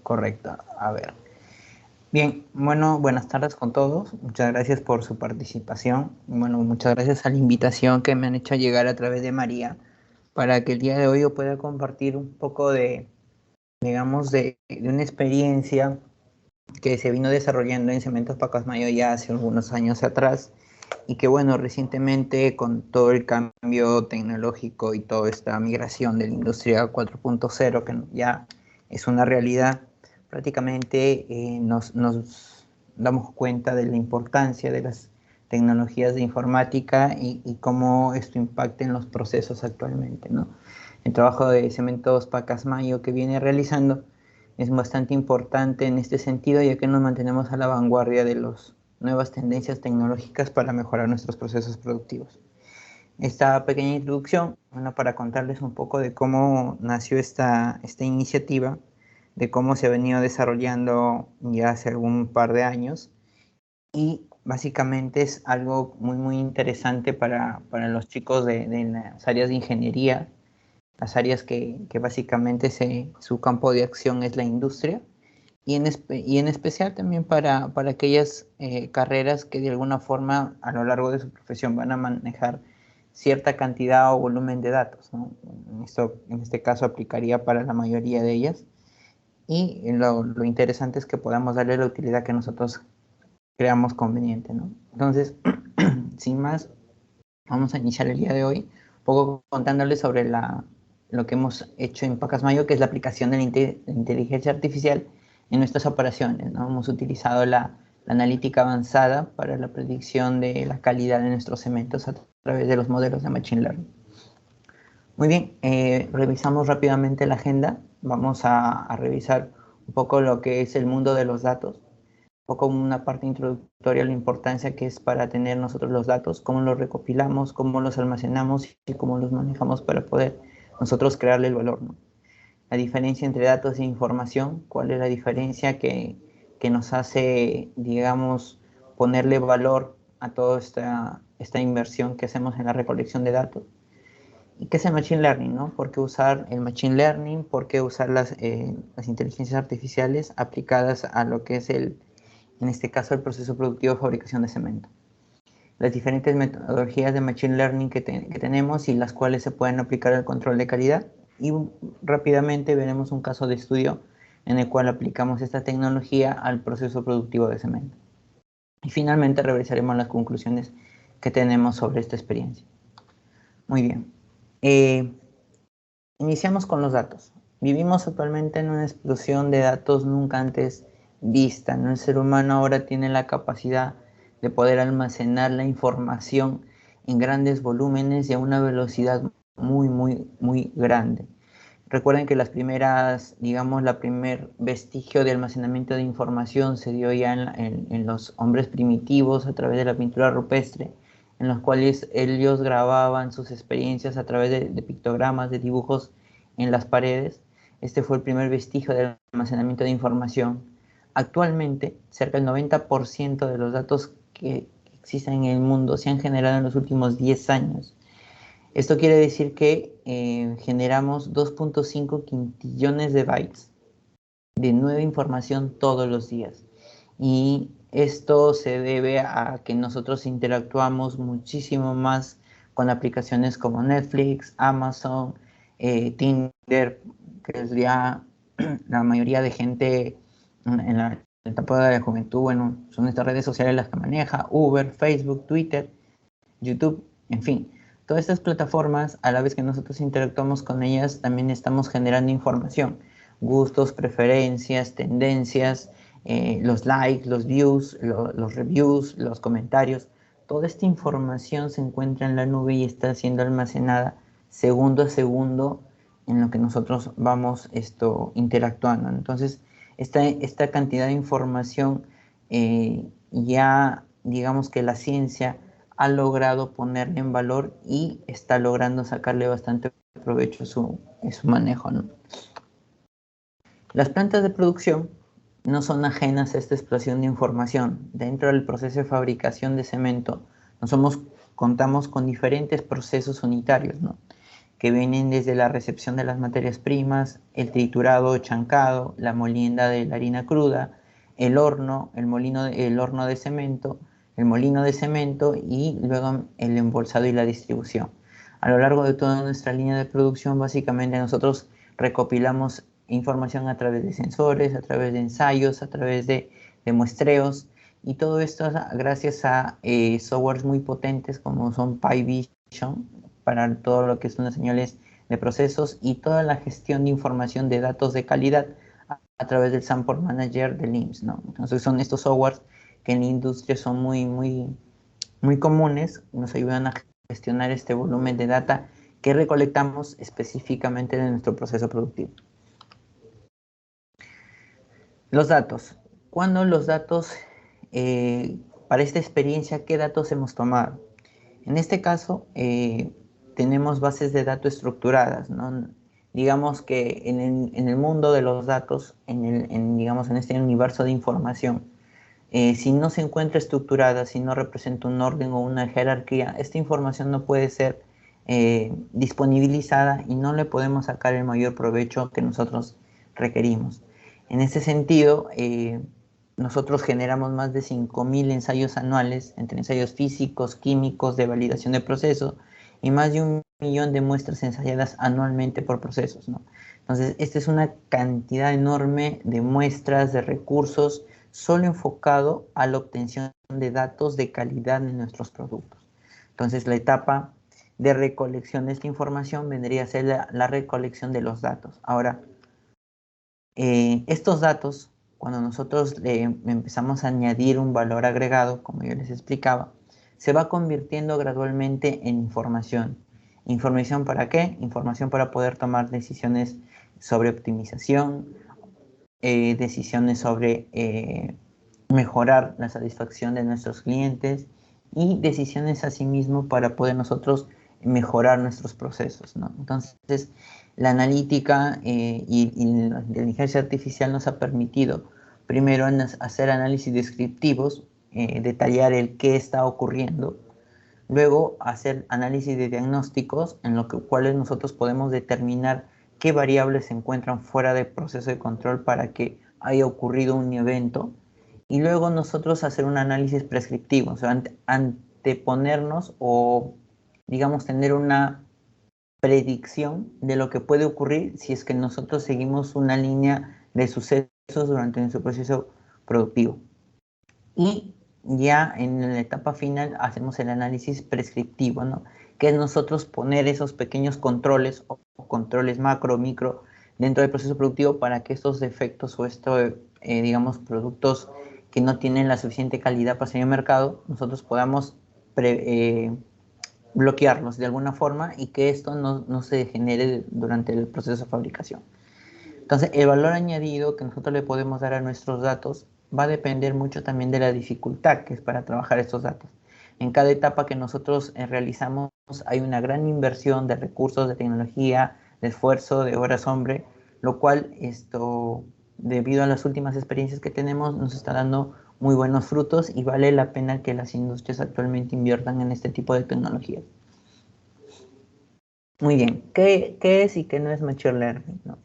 Correcto. A ver. Bien, bueno, buenas tardes con todos. Muchas gracias por su participación. Bueno, muchas gracias a la invitación que me han hecho llegar a través de María para que el día de hoy yo pueda compartir un poco de, digamos, de una experiencia que se vino desarrollando en Cementos Pacasmayo ya hace algunos años atrás y que, bueno, recientemente con todo el cambio tecnológico y toda esta migración de la industria 4.0 que ya es una realidad, prácticamente nos damos cuenta de la importancia de las tecnologías de informática y cómo esto impacta en los procesos actualmente, ¿no? El trabajo de Cementos Pacasmayo que viene realizando es bastante importante en este sentido, ya que nos mantenemos a la vanguardia de las nuevas tendencias tecnológicas para mejorar nuestros procesos productivos. Esta pequeña introducción, bueno, para contarles un poco de cómo nació esta iniciativa, de cómo se ha venido desarrollando ya hace algún par de años, y básicamente es algo muy interesante para los chicos de las áreas de ingeniería, las áreas que básicamente su campo de acción es la industria, y en especial también para aquellas carreras que de alguna forma a lo largo de su profesión van a manejar cierta cantidad o volumen de datos, ¿no? En este caso aplicaría para la mayoría de ellas, y lo interesante es que podamos darle la utilidad que nosotros creamos conveniente, ¿no? Entonces, sin más, vamos a iniciar el día de hoy un poco contándoles sobre lo que hemos hecho en Pacasmayo, que es la aplicación de la inteligencia artificial en nuestras operaciones, ¿no? Hemos utilizado la analítica avanzada para la predicción de la calidad de nuestros cementos a través de los modelos de Machine Learning. Muy bien, revisamos rápidamente la agenda. Vamos a revisar un poco lo que es el mundo de los datos, un poco una parte introductoria a la importancia que es para tener nosotros los datos, cómo los recopilamos, cómo los almacenamos y cómo los manejamos para poder nosotros crearle el valor, ¿no? La diferencia entre datos e información, cuál es la diferencia que nos hace, digamos, ponerle valor a toda esta inversión que hacemos en la recolección de datos. ¿Y qué es el Machine Learning, no? ¿Por qué usar el Machine Learning? ¿Por qué usar las inteligencias artificiales aplicadas a lo que es en este caso, el proceso productivo de fabricación de cemento? Las diferentes metodologías de Machine Learning que tenemos y las cuales se pueden aplicar al control de calidad. Y rápidamente veremos un caso de estudio en el cual aplicamos esta tecnología al proceso productivo de cemento. Y finalmente revisaremos las conclusiones que tenemos sobre esta experiencia. Muy bien. Iniciamos con los datos. Vivimos actualmente en una explosión de datos nunca antes vista, ¿no? El ser humano ahora tiene la capacidad de poder almacenar la información en grandes volúmenes y a una velocidad muy grande. Recuerden que las primeras, digamos, la primer vestigio de almacenamiento de información se dio ya en los hombres primitivos a través de la pintura rupestre, en los cuales ellos grababan sus experiencias a través de pictogramas, de dibujos en las paredes. Este fue el primer vestigio del almacenamiento de información. Actualmente, cerca del 90% de los datos que existen en el mundo se han generado en los últimos 10 años. Esto quiere decir que generamos 2.5 quintillones de bytes de nueva información todos los días. Y esto se debe a que nosotros interactuamos muchísimo más con aplicaciones como Netflix, Amazon, Tinder, que es ya la mayoría de gente en la etapa de la juventud, bueno, son estas redes sociales las que maneja, Uber, Facebook, Twitter, YouTube, en fin. Todas estas plataformas, a la vez que nosotros interactuamos con ellas, también estamos generando información, gustos, preferencias, tendencias, los likes, los views, los reviews, los comentarios. Toda esta información se encuentra en la nube y está siendo almacenada segundo a segundo en lo que nosotros vamos interactuando. Entonces, esta cantidad de información ya, digamos que la ciencia ha logrado ponerle en valor y está logrando sacarle bastante provecho a su manejo, ¿no? Las plantas de producción no son ajenas a esta explosión de información. Dentro del proceso de fabricación de cemento, contamos con diferentes procesos unitarios, ¿no? que vienen desde la recepción de las materias primas, el triturado o chancado, la molienda de la harina cruda, el horno, el horno de cemento, el molino de cemento y luego el embolsado y la distribución. A lo largo de toda nuestra línea de producción, básicamente nosotros recopilamos información a través de sensores, a través de ensayos, a través de muestreos, y todo esto gracias a softwares muy potentes como son PyVision para todo lo que son las señales de procesos y toda la gestión de información de datos de calidad a través del Sample Manager del IMSS, ¿no? Entonces son estos softwares que en la industria son muy comunes, nos ayudan a gestionar este volumen de data que recolectamos específicamente de nuestro proceso productivo. Los datos. ¿Cuándo los datos, para esta experiencia, qué datos hemos tomado? En este caso, tenemos bases de datos estructuradas, ¿no? Digamos que en el mundo de los datos, digamos, en este universo de información, si no se encuentra estructurada, si no representa un orden o una jerarquía, esta información no puede ser disponibilizada y no le podemos sacar el mayor provecho que nosotros requerimos. En ese sentido, nosotros generamos más de 5.000 ensayos anuales, entre ensayos físicos, químicos, de validación de procesos, y más de 1.000.000 de muestras ensayadas anualmente por procesos, ¿no? Entonces, esta es una cantidad enorme de muestras, de recursos, solo enfocado a la obtención de datos de calidad de nuestros productos. Entonces, la etapa de recolección de esta información vendría a ser la recolección de los datos. Ahora, estos datos, cuando nosotros empezamos a añadir un valor agregado, como yo les explicaba, se va convirtiendo gradualmente en información. ¿Información para qué? Información para poder tomar decisiones sobre optimización, decisiones sobre mejorar la satisfacción de nuestros clientes y decisiones asimismo para poder nosotros mejorar nuestros procesos, ¿no? Entonces, la analítica y la inteligencia artificial nos ha permitido primero hacer análisis descriptivos, detallar el qué está ocurriendo, luego hacer análisis de diagnósticos en los cuales nosotros podemos determinar qué variables se encuentran fuera del proceso de control para que haya ocurrido un evento, y luego nosotros hacer un análisis prescriptivo, o sea, anteponernos o, digamos, tener una predicción de lo que puede ocurrir si es que nosotros seguimos una línea de sucesos durante nuestro proceso productivo. Y ya en la etapa final hacemos el análisis prescriptivo, ¿no? Que es nosotros poner esos pequeños controles o controles macro, micro dentro del proceso productivo para que estos defectos o estos, digamos, productos que no tienen la suficiente calidad para salir al mercado, nosotros podamos bloquearlos de alguna forma y que esto no se genere durante el proceso de fabricación. Entonces, el valor añadido que nosotros le podemos dar a nuestros datos va a depender mucho también de la dificultad que es para trabajar estos datos. En cada etapa que nosotros realizamos hay una gran inversión de recursos, de tecnología, de esfuerzo, de horas hombre, lo cual esto, debido a las últimas experiencias que tenemos, nos está dando muy buenos frutos y vale la pena que las industrias actualmente inviertan en este tipo de tecnologías. Muy bien, ¿qué es y qué no es Machine Learning, ¿no?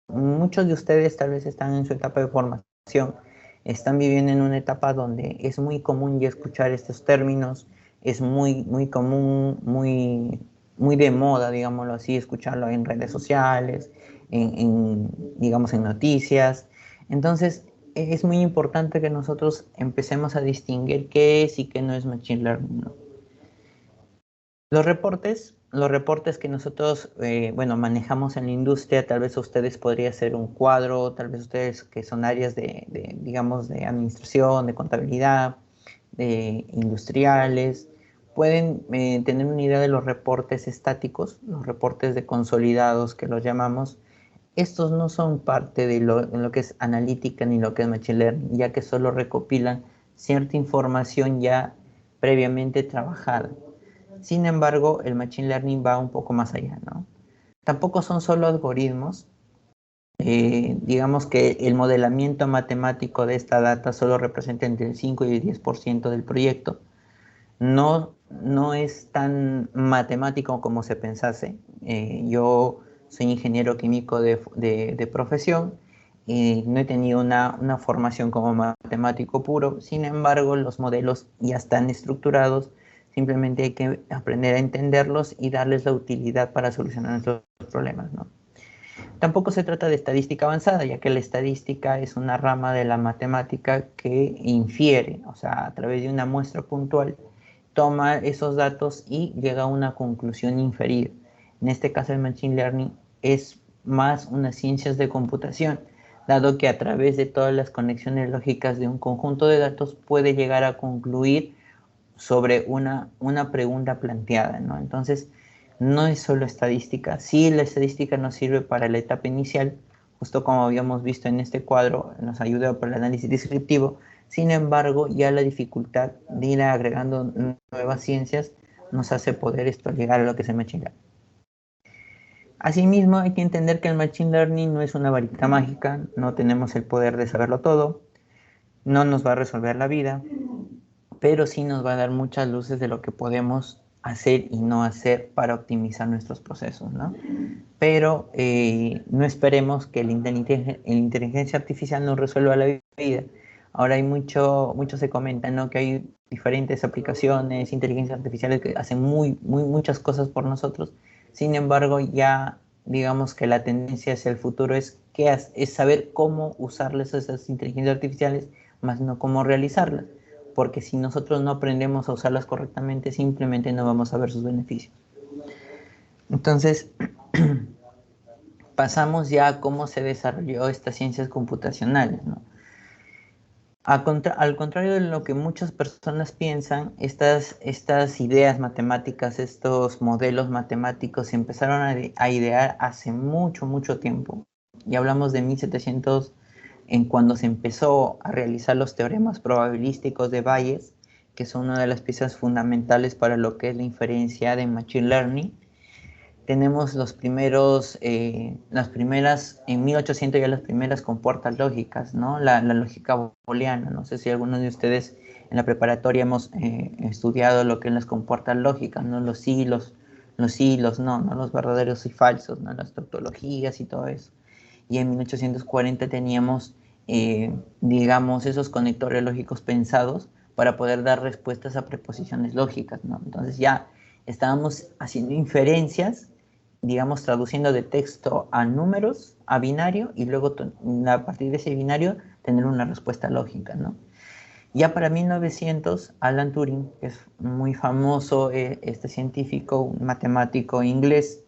Muchos de ustedes tal vez están en su etapa de formación, están viviendo en una etapa donde es muy común ya escuchar estos términos, es muy común, muy de moda, digámoslo así, escucharlo en redes sociales, digamos, en noticias. Entonces, es muy importante que nosotros empecemos a distinguir qué es y qué no es Machine Learning, ¿no? Los reportes que nosotros, bueno, manejamos en la industria, tal vez ustedes podría ser un cuadro, tal vez ustedes que son áreas digamos, de administración, de contabilidad, de industriales, pueden tener una idea de los reportes estáticos, los reportes de consolidados que los llamamos. Estos no son parte de lo que es analítica ni lo que es Machine Learning, ya que solo recopilan cierta información ya previamente trabajada. Sin embargo, el Machine Learning va un poco más allá, ¿no? Tampoco son solo algoritmos. Digamos que el modelamiento matemático de esta data solo representa entre el 5 y el 10% del proyecto. No es tan matemático como se pensase. Yo soy ingeniero químico de profesión y no he tenido una formación como matemático puro. Sin embargo, los modelos ya están estructurados, simplemente hay que aprender a entenderlos y darles la utilidad para solucionar nuestros problemas, ¿no? Tampoco se trata de estadística avanzada, ya que la estadística es una rama de la matemática que infiere, o sea, a través de una muestra puntual, toma esos datos y llega a una conclusión inferida. En este caso, el Machine Learning es más unas ciencias de computación, dado que a través de todas las conexiones lógicas de un conjunto de datos puede llegar a concluir sobre una pregunta planteada, ¿no? Entonces, no es solo estadística. Sí, la estadística nos sirve para la etapa inicial, justo como habíamos visto en este cuadro, nos ayuda para el análisis descriptivo. Sin embargo, ya la dificultad de ir agregando nuevas ciencias nos hace poder esto llegar a lo que es el Machine Learning. Asimismo, hay que entender que el Machine Learning no es una varita mágica, no tenemos el poder de saberlo todo, no nos va a resolver la vida, pero sí nos va a dar muchas luces de lo que podemos hacer y no hacer para optimizar nuestros procesos, ¿no? Pero no esperemos que la inteligencia artificial nos resuelva la vida. Ahora hay mucho se comenta, ¿no? Que hay diferentes aplicaciones, inteligencias artificiales que hacen muchas cosas por nosotros. Sin embargo, ya digamos que la tendencia hacia el futuro es saber cómo usarles esas inteligencias artificiales, más no cómo realizarlas, porque si nosotros no aprendemos a usarlas correctamente, simplemente no vamos a ver sus beneficios. Entonces, pasamos ya a cómo se desarrolló estas ciencias computacionales, ¿no? Al contrario de lo que muchas personas piensan, estas ideas matemáticas, estos modelos matemáticos se empezaron a idear hace mucho tiempo. Y hablamos de 1700, en cuando se empezó a realizar los teoremas probabilísticos de Bayes, que son una de las piezas fundamentales para lo que es la inferencia de Machine Learning. Tenemos las primeras, en 1800 ya las primeras compuertas lógicas, ¿no? La lógica booleana. No sé si algunos de ustedes en la preparatoria hemos estudiado lo que es las compuertas lógicas, ¿no? Los hilos, no los verdaderos y falsos, ¿no? Las tautologías y todo eso. Y en 1840 teníamos, digamos, esos conectores lógicos pensados para poder dar respuestas a preposiciones lógicas, ¿no? Entonces ya estábamos haciendo inferencias, digamos, traduciendo de texto a números, a binario, y luego a partir de ese binario tener una respuesta lógica, ¿no? Ya para 1900, Alan Turing, que es muy famoso, este científico, un matemático inglés,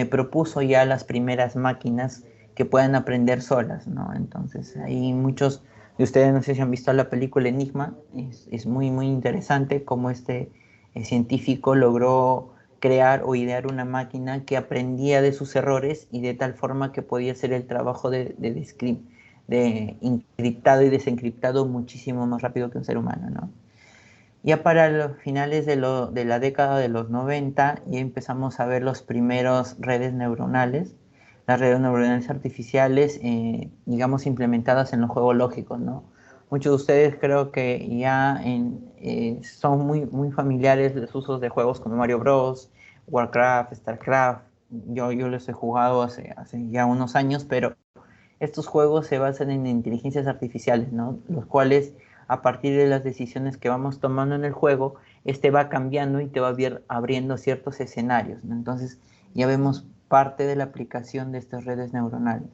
propuso ya las primeras máquinas que puedan aprender solas, ¿no? Entonces, ahí muchos de ustedes, no sé si han visto la película Enigma, es muy interesante cómo este científico logró crear o idear una máquina que aprendía de sus errores y de tal forma que podía hacer el trabajo de encriptado y desencriptado muchísimo más rápido que un ser humano, ¿no? Ya para los finales de la década de los 90 ya empezamos a ver los primeros redes neuronales, las redes neuronales artificiales, digamos, implementadas en los juegos lógicos, ¿no? Muchos de ustedes creo que ya son muy familiares los usos de juegos como Mario Bros, Warcraft, Starcraft. Yo los he jugado hace ya unos años, pero estos juegos se basan en inteligencias artificiales, ¿no? Los cuales, a partir de las decisiones que vamos tomando en el juego, este va cambiando y te va abriendo ciertos escenarios, ¿no? Entonces, ya vemos parte de la aplicación de estas redes neuronales.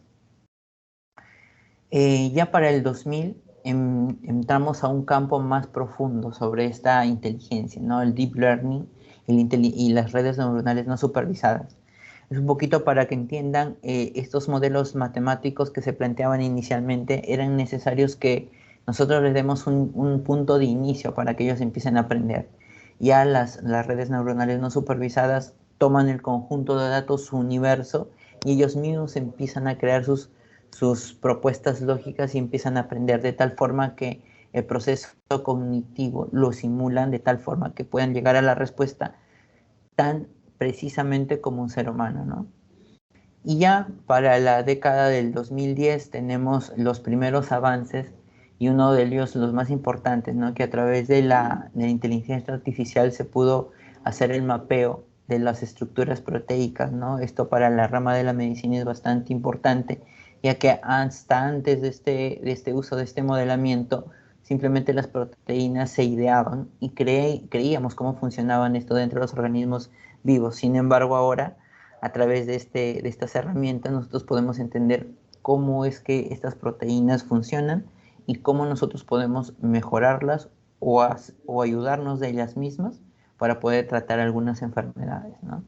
Ya para el 2000 entramos a un campo más profundo sobre esta inteligencia, ¿no? El deep learning y las redes neuronales no supervisadas. Es un poquito para que entiendan, estos modelos matemáticos que se planteaban inicialmente eran necesarios que nosotros les demos un punto de inicio para que ellos empiecen a aprender. Ya las redes neuronales no supervisadas toman el conjunto de datos, su universo, y ellos mismos empiezan a crear sus propuestas lógicas y empiezan a aprender de tal forma que el proceso cognitivo lo simulan de tal forma que puedan llegar a la respuesta tan precisamente como un ser humano, ¿no? Y ya para la década del 2010 tenemos los primeros avances y uno de ellos, los más importantes, ¿no? Que a través de la inteligencia artificial se pudo hacer el mapeo de las estructuras proteicas, ¿no? Esto para la rama de la medicina es bastante importante, ya que hasta antes de este uso de este modelamiento, simplemente las proteínas se ideaban y creíamos cómo funcionaban esto dentro de los organismos vivos. Sin embargo, ahora, a través de estas herramientas, nosotros podemos entender cómo es que estas proteínas funcionan y cómo nosotros podemos mejorarlas o ayudarnos de ellas mismas para poder tratar algunas enfermedades, ¿no?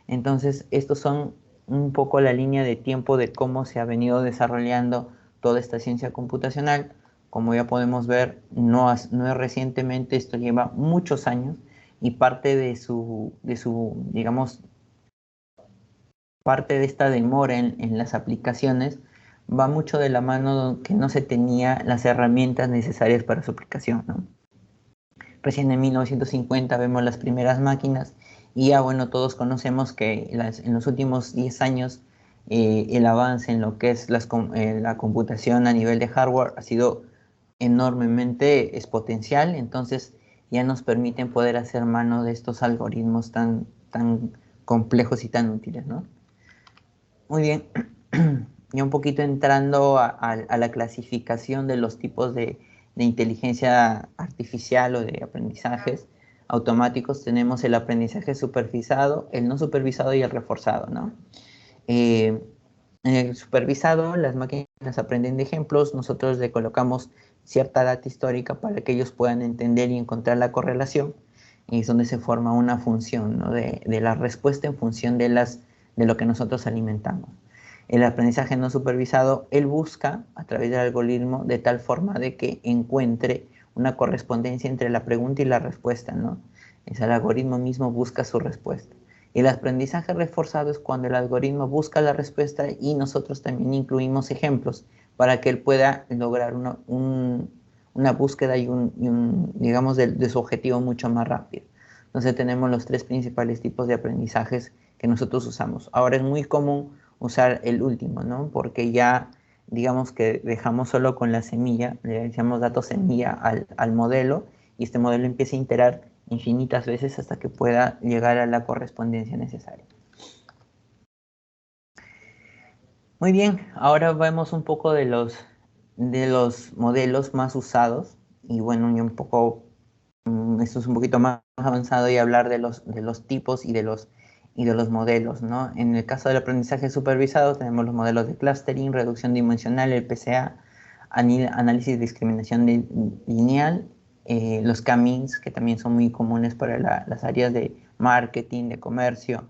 Entonces, estos son un poco la línea de tiempo de cómo se ha venido desarrollando toda esta ciencia computacional. Como ya podemos ver, no es recientemente, esto lleva muchos años y parte de su digamos, parte de esta demora en las aplicaciones va mucho de la mano que no se tenía las herramientas necesarias para su aplicación, ¿no? Recién en 1950 vemos las primeras máquinas y ya bueno, todos conocemos que en los últimos 10 años el avance en lo que es la computación a nivel de hardware ha sido enormemente exponencial, entonces ya nos permiten poder hacer mano de estos algoritmos tan complejos y tan útiles, ¿no? Muy bien, ya un poquito entrando a la clasificación de los tipos de inteligencia artificial o de aprendizajes automáticos, tenemos el aprendizaje supervisado, el no supervisado y el reforzado, ¿no? En el supervisado, las máquinas aprenden de ejemplos, nosotros le colocamos cierta data histórica para que ellos puedan entender y encontrar la correlación, y es donde se forma una función, ¿no? de la respuesta en función de lo que nosotros alimentamos. El aprendizaje no supervisado, él busca a través del algoritmo de tal forma de que encuentre una correspondencia entre la pregunta y la respuesta, ¿no? Es el algoritmo mismo busca su respuesta. El aprendizaje reforzado es cuando el algoritmo busca la respuesta y nosotros también incluimos ejemplos para que él pueda lograr una búsqueda y digamos, de su objetivo mucho más rápido. Entonces tenemos los tres principales tipos de aprendizajes que nosotros usamos. Ahora es muy común usar el último, ¿no? Porque ya digamos que dejamos solo con la semilla, le decimos datos semilla al modelo y este modelo empieza a iterar infinitas veces hasta que pueda llegar a la correspondencia necesaria. Muy bien, ahora vemos un poco de los modelos más usados y bueno, y un poco, esto es un poquito más avanzado y hablar de los tipos y de los modelos, ¿no? En el caso del aprendizaje supervisado tenemos los modelos de clustering, reducción dimensional, el PCA, análisis de discriminación lineal, los K-means, que también son muy comunes para las áreas de marketing, de comercio.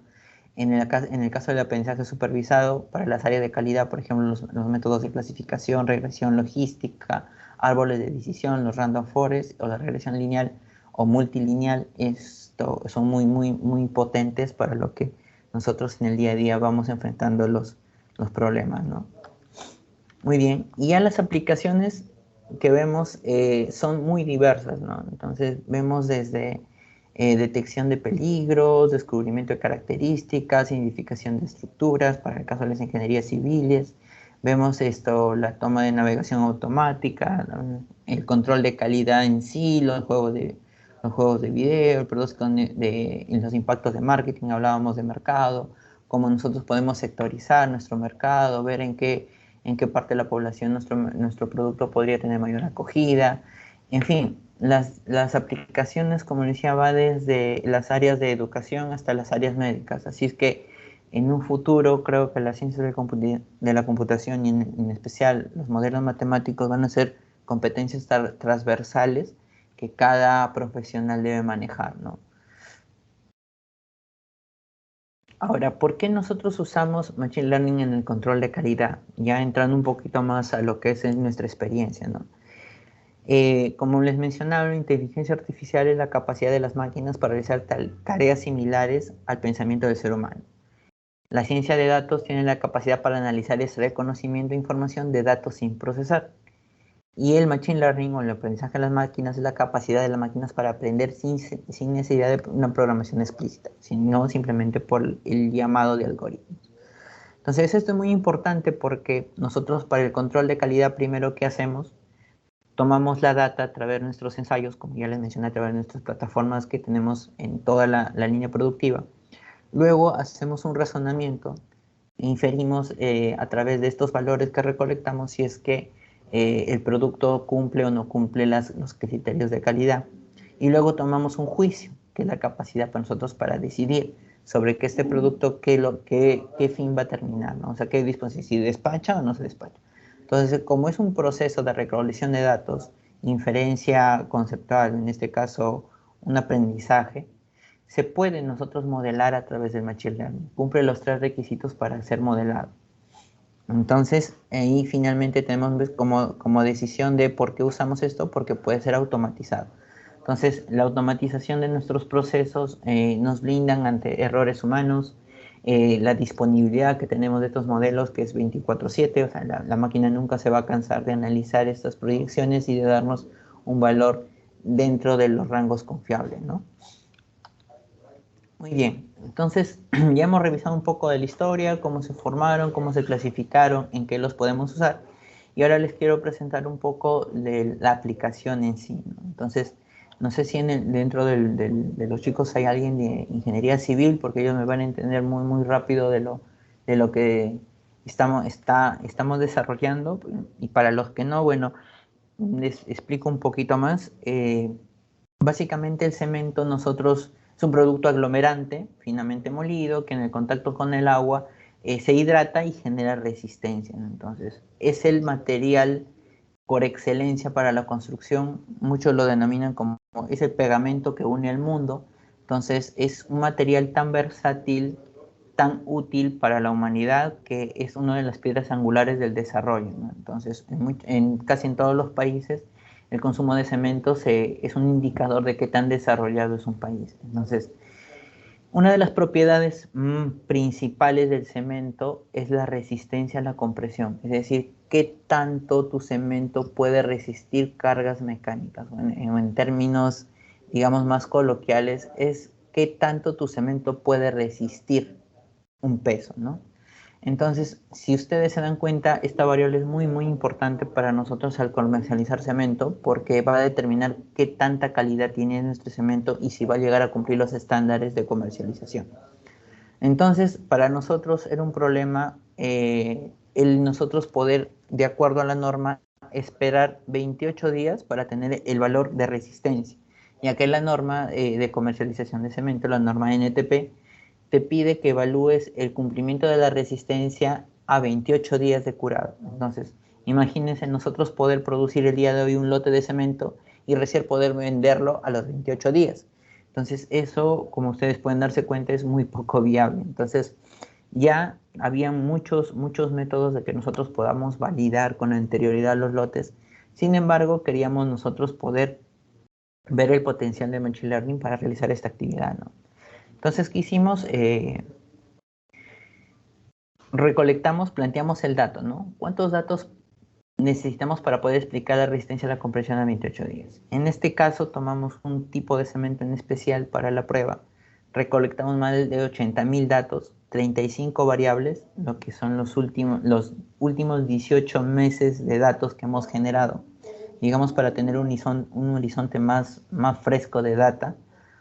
En el caso del aprendizaje supervisado, para las áreas de calidad, por ejemplo, los métodos de clasificación, regresión logística, árboles de decisión, los random forest o la regresión lineal o multilineal, esto son muy potentes para lo que nosotros en el día a día vamos enfrentando los problemas, ¿no? Muy bien, y ya las aplicaciones que vemos son muy diversas, ¿no? Entonces vemos desde detección de peligros, descubrimiento de características, identificación de estructuras, para el caso de las ingenierías civiles, vemos la toma de navegación automática, el control de calidad en sí, los juegos de video, los impactos de marketing, hablábamos de mercado, cómo nosotros podemos sectorizar nuestro mercado, ver en qué parte de la población nuestro producto podría tener mayor acogida. En fin, las aplicaciones, como decía, va desde las áreas de educación hasta las áreas médicas. Así es que en un futuro creo que las ciencias de la computación y en especial los modelos matemáticos van a ser competencias transversales que cada profesional debe manejar, ¿no? Ahora, ¿por qué nosotros usamos Machine Learning en el control de calidad? Ya entrando un poquito más a lo que es nuestra experiencia, ¿no? Como les mencionaba, la inteligencia artificial es la capacidad de las máquinas para realizar tareas similares al pensamiento del ser humano. La ciencia de datos tiene la capacidad para analizar y extraer conocimiento e información de datos sin procesar. Y el Machine Learning o el aprendizaje de las máquinas es la capacidad de las máquinas para aprender sin necesidad de una programación explícita, sino simplemente por el llamado de algoritmos. Entonces esto es muy importante porque nosotros para el control de calidad primero que hacemos, tomamos la data a través de nuestros ensayos, como ya les mencioné, a través de nuestras plataformas que tenemos en toda la línea productiva. Luego hacemos un razonamiento e inferimos a través de estos valores que recolectamos si es que el producto cumple o no cumple los criterios de calidad. Y luego tomamos un juicio, que es la capacidad para nosotros para decidir sobre que este producto, qué fin va a terminar, ¿no? O sea, qué disposición, si despacha o no se despacha. Entonces, como es un proceso de recolección de datos, inferencia conceptual, en este caso un aprendizaje, se puede nosotros modelar a través del Machine Learning. Cumple los 3 requisitos para ser modelado. Entonces, ahí finalmente tenemos como decisión de por qué usamos esto, porque puede ser automatizado. Entonces, la automatización de nuestros procesos nos blindan ante errores humanos, la disponibilidad que tenemos de estos modelos, que es 24/7, o sea, la máquina nunca se va a cansar de analizar estas proyecciones y de darnos un valor dentro de los rangos confiables, ¿no? Muy bien, entonces ya hemos revisado un poco de la historia, cómo se formaron, cómo se clasificaron, en qué los podemos usar. Y ahora les quiero presentar un poco de la aplicación en sí, ¿no? Entonces, no sé si dentro de los chicos hay alguien de ingeniería civil, porque ellos me van a entender muy, muy rápido de lo que estamos desarrollando. Y para los que no, bueno, les explico un poquito más. Básicamente el cemento es un producto aglomerante, finamente molido, que en el contacto con el agua se hidrata y genera resistencia, ¿no? Entonces, es el material por excelencia para la construcción. Muchos lo denominan como es el pegamento que une el mundo. Entonces, es un material tan versátil, tan útil para la humanidad, que es una de las piedras angulares del desarrollo, ¿no? Entonces, casi en todos los países, el consumo de cemento es un indicador de qué tan desarrollado es un país. Entonces, una de las propiedades principales del cemento es la resistencia a la compresión, es decir, qué tanto tu cemento puede resistir cargas mecánicas. En términos, digamos, más coloquiales, es qué tanto tu cemento puede resistir un peso, ¿no? Entonces, si ustedes se dan cuenta, esta variable es muy, muy importante para nosotros al comercializar cemento, porque va a determinar qué tanta calidad tiene nuestro cemento y si va a llegar a cumplir los estándares de comercialización. Entonces, para nosotros era un problema el nosotros poder, de acuerdo a la norma, esperar 28 días para tener el valor de resistencia, ya que la norma de comercialización de cemento, la norma NTP, te pide que evalúes el cumplimiento de la resistencia a 28 días de curado. Entonces, imagínense nosotros poder producir el día de hoy un lote de cemento y recién poder venderlo a los 28 días. Entonces, eso, como ustedes pueden darse cuenta, es muy poco viable. Entonces, ya había muchos métodos de que nosotros podamos validar con anterioridad los lotes. Sin embargo, queríamos nosotros poder ver el potencial de Machine Learning para realizar esta actividad, ¿no? Entonces, ¿qué hicimos? Recolectamos, planteamos el dato, ¿no? ¿Cuántos datos necesitamos para poder explicar la resistencia a la compresión a 28 días? En este caso, tomamos un tipo de cemento en especial para la prueba. Recolectamos más de 80.000 datos, 35 variables, lo que son los últimos 18 meses de datos que hemos generado, digamos, para tener un horizonte más fresco de data,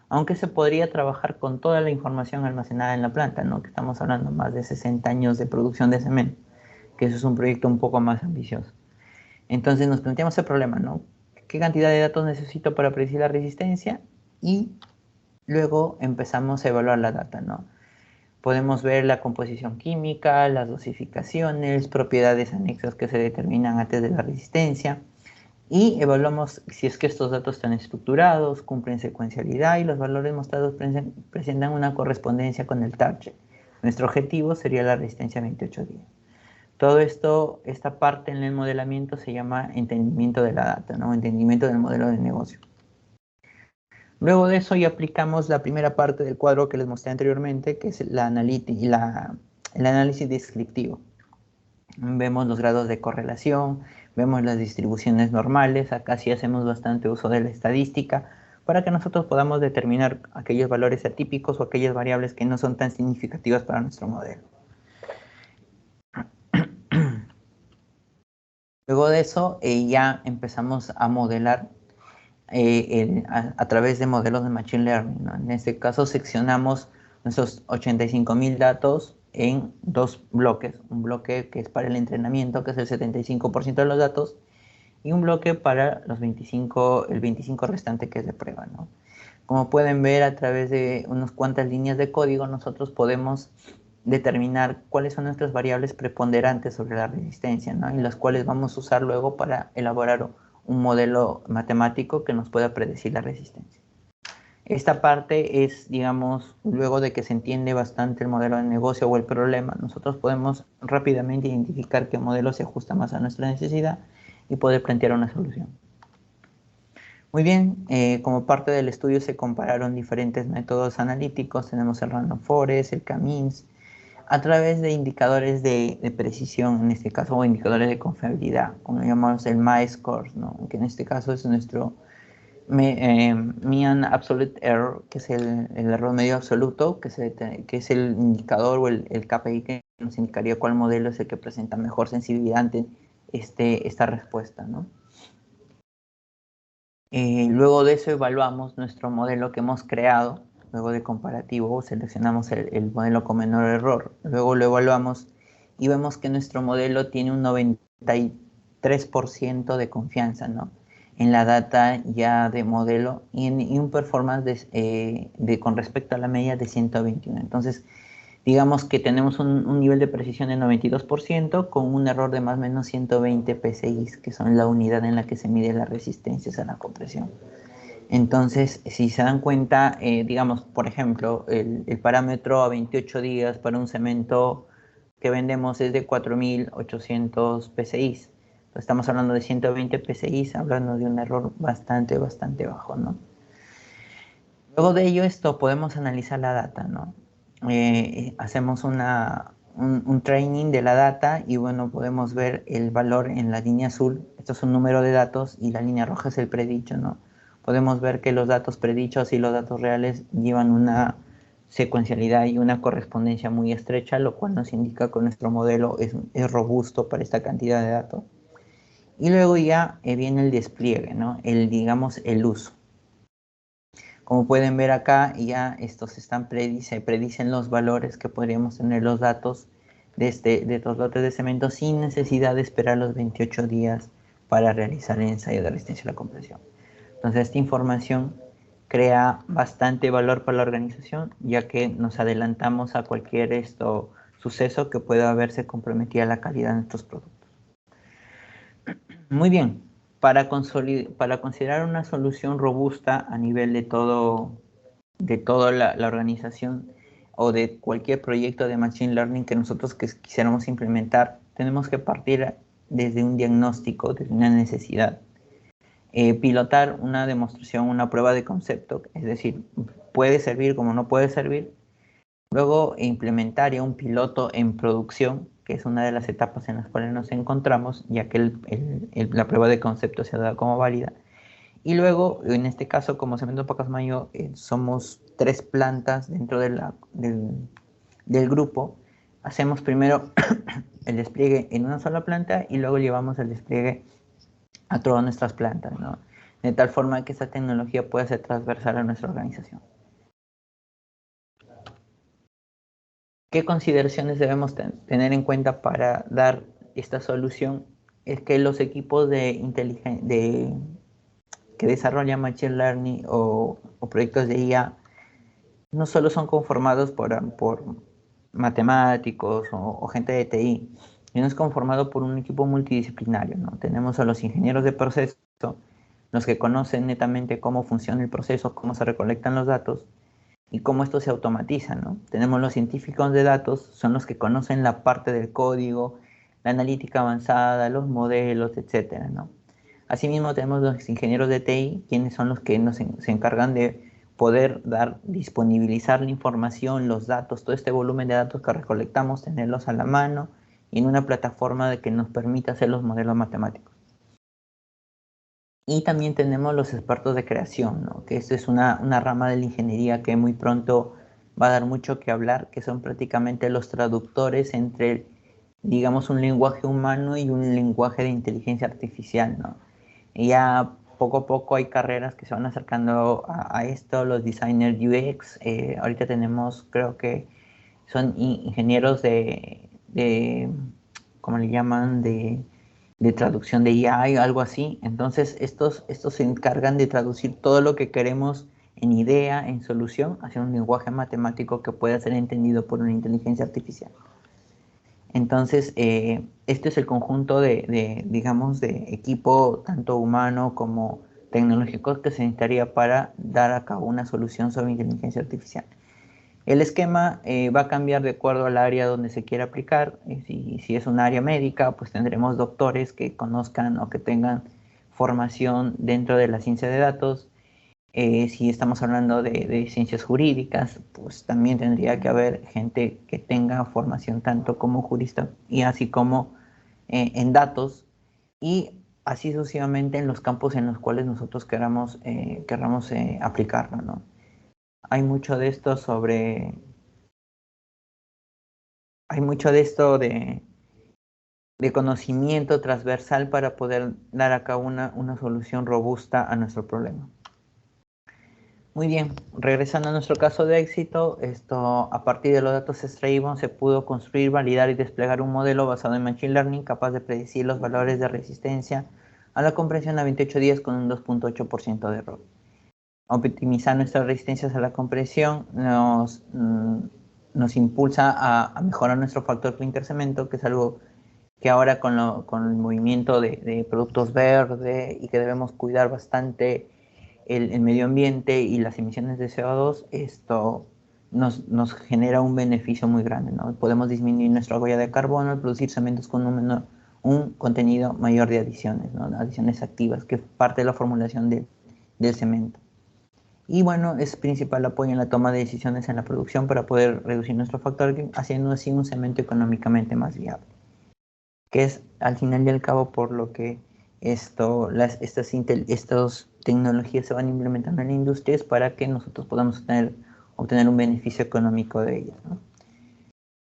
aunque se podría trabajar con toda la información almacenada en la planta, ¿no? Que estamos hablando más de 60 años de producción de cemento, que eso es un proyecto un poco más ambicioso. Entonces nos planteamos el problema, ¿no? ¿Qué cantidad de datos necesito para predecir la resistencia? Y luego empezamos a evaluar la data, ¿no? Podemos ver la composición química, las dosificaciones, propiedades anexas que se determinan antes de la resistencia, y evaluamos si es que estos datos están estructurados, cumplen secuencialidad y los valores mostrados presentan una correspondencia con el target. Nuestro objetivo sería la resistencia a 28 días. Todo esto, esta parte en el modelamiento se llama entendimiento de la data, ¿no? Entendimiento del modelo de negocio. Luego de eso ya aplicamos la primera parte del cuadro que les mostré anteriormente, que es el análisis descriptivo. Vemos los grados de correlación, vemos las distribuciones normales. Acá sí hacemos bastante uso de la estadística para que nosotros podamos determinar aquellos valores atípicos o aquellas variables que no son tan significativas para nuestro modelo. Luego de eso ya empezamos a modelar a través de modelos de Machine Learning, ¿no? En este caso seccionamos nuestros 85.000 datos en dos bloques. Un bloque que es para el entrenamiento, que es el 75% de los datos, y un bloque para el 25 restante, que es de prueba, ¿no? Como pueden ver, a través de unas cuantas líneas de código, nosotros podemos determinar cuáles son nuestras variables preponderantes sobre la resistencia, ¿no? Y las cuales vamos a usar luego para elaborar un modelo matemático que nos pueda predecir la resistencia. Esta parte es, digamos, luego de que se entiende bastante el modelo de negocio o el problema, nosotros podemos rápidamente identificar qué modelo se ajusta más a nuestra necesidad y poder plantear una solución. Muy bien, como parte del estudio se compararon diferentes métodos analíticos. Tenemos el Random Forest, el K-means, a través de indicadores de precisión, en este caso, o indicadores de confiabilidad, como llamamos el MyScore, ¿no? Que en este caso es nuestro Mean Absolute Error, que es el error medio absoluto, que es el indicador o el KPI que nos indicaría cuál modelo es el que presenta mejor sensibilidad ante esta respuesta, ¿no? Luego de eso evaluamos nuestro modelo que hemos creado. Luego de comparativo seleccionamos el modelo con menor error. Luego lo evaluamos y vemos que nuestro modelo tiene un 93% de confianza, ¿no? En la data ya de modelo y un performance con respecto a la media de 121. Entonces, digamos que tenemos un nivel de precisión de 92% con un error de más o menos 120 PSI, que son la unidad en la que se mide las resistencias a la compresión. Entonces, si se dan cuenta, digamos, por ejemplo, el parámetro a 28 días para un cemento que vendemos es de 4.800 PSI. Entonces, estamos hablando de 120 PSI, hablando de un error bastante bajo, ¿no? Luego de ello, podemos analizar la data, ¿no? Hacemos un training de la data y bueno, podemos ver el valor en la línea azul. Esto es un número de datos y la línea roja es el predicho, ¿no? Podemos ver que los datos predichos y los datos reales llevan una secuencialidad y una correspondencia muy estrecha, lo cual nos indica que nuestro modelo es robusto para esta cantidad de datos. Y luego ya viene el despliegue, ¿no? Digamos, el uso. Como pueden ver acá, ya se predicen los valores que podríamos tener los datos de estos lotes de cemento sin necesidad de esperar los 28 días para realizar el ensayo de resistencia a la compresión. Entonces, esta información crea bastante valor para la organización, ya que nos adelantamos a cualquier suceso que pueda haberse comprometido la calidad de nuestros productos. Muy bien, para considerar una solución robusta a nivel de toda la organización o de cualquier proyecto de Machine Learning que nosotros quisiéramos implementar, tenemos que partir desde un diagnóstico, desde una necesidad. Pilotar una demostración, una prueba de concepto, es decir, puede servir como no puede servir. Luego implementar ya un piloto en producción, que es una de las etapas en las cuales nos encontramos, ya que la prueba de concepto se ha dado como válida. Y luego, en este caso, como Cemento Pacasmayo, somos 3 plantas dentro del grupo. Hacemos primero el despliegue en una sola planta y luego llevamos el despliegue a todas nuestras plantas, ¿no? De tal forma que esta tecnología pueda ser transversal a nuestra organización. ¿Qué consideraciones debemos tener en cuenta para dar esta solución? Es que los equipos que desarrollan Machine Learning o proyectos de IA no solo son conformados por matemáticos o gente de TI, sino es conformado por un equipo multidisciplinario, ¿no? Tenemos a los ingenieros de proceso, los que conocen netamente cómo funciona el proceso, cómo se recolectan los datos y cómo esto se automatiza, ¿no? Tenemos los científicos de datos, son los que conocen la parte del código, la analítica avanzada, los modelos, etcétera, ¿no? Asimismo, tenemos los ingenieros de TI, quienes son los que se encargan de poder disponibilizar la información, los datos, todo este volumen de datos que recolectamos, tenerlos a la mano y en una plataforma que nos permita hacer los modelos matemáticos. Y también tenemos los expertos de creación, ¿no? Que esto es una rama de la ingeniería que muy pronto va a dar mucho que hablar, que son prácticamente los traductores entre, digamos, un lenguaje humano y un lenguaje de inteligencia artificial, ¿no? Ya poco a poco hay carreras que se van acercando a esto, los designers UX. Ahorita tenemos, creo que son ingenieros de ¿cómo le llaman? De traducción de AI, algo así. Entonces, estos se encargan de traducir todo lo que queremos en idea, en solución, hacia un lenguaje matemático que pueda ser entendido por una inteligencia artificial. Entonces, este es el conjunto digamos, de equipo tanto humano como tecnológico que se necesitaría para dar a cabo una solución sobre inteligencia artificial. El esquema va a cambiar de acuerdo al área donde se quiera aplicar. Si es un área médica, pues tendremos doctores que conozcan o que tengan formación dentro de la ciencia de datos. Si estamos hablando de ciencias jurídicas, pues también tendría que haber gente que tenga formación tanto como jurista y así como en datos y así sucesivamente en los campos en los cuales nosotros queramos aplicarlo, ¿no? Hay mucho de esto hay mucho de esto de conocimiento transversal para poder dar a cabo una solución robusta a nuestro problema. Muy bien, regresando a nuestro caso de éxito, a partir de los datos extraídos se pudo construir, validar y desplegar un modelo basado en Machine Learning capaz de predecir los valores de resistencia a la compresión a 28 días con un 2.8% de error. Optimizar nuestras resistencias a la compresión nos impulsa a mejorar nuestro factor clinker-cemento, que es algo que ahora con el movimiento de productos verdes y que debemos cuidar bastante el medio ambiente y las emisiones de CO2, esto nos genera un beneficio muy grande, ¿no? Podemos disminuir nuestra huella de carbono al producir cementos con un contenido mayor de adiciones, ¿no? Adiciones activas, que es parte de la formulación del cemento. Y bueno, es principal apoyo en la toma de decisiones en la producción para poder reducir nuestro factor, haciendo así un cemento económicamente más viable, que es al final y al cabo por lo que estas tecnologías se van implementando en la industria para que nosotros podamos obtener un beneficio económico de ellas, ¿no?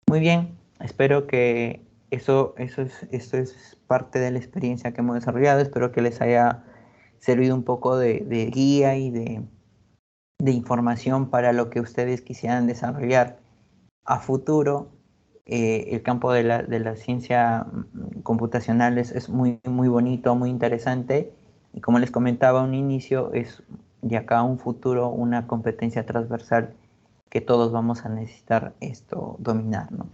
Muy bien, espero que esto es parte de la experiencia que hemos desarrollado. Espero que les haya servido un poco de guía y de información para lo que ustedes quisieran desarrollar a futuro. El campo de la ciencia computacional es muy, muy bonito, muy interesante, y como les comentaba a un inicio, es de acá a un futuro una competencia transversal que todos vamos a necesitar dominar, ¿no?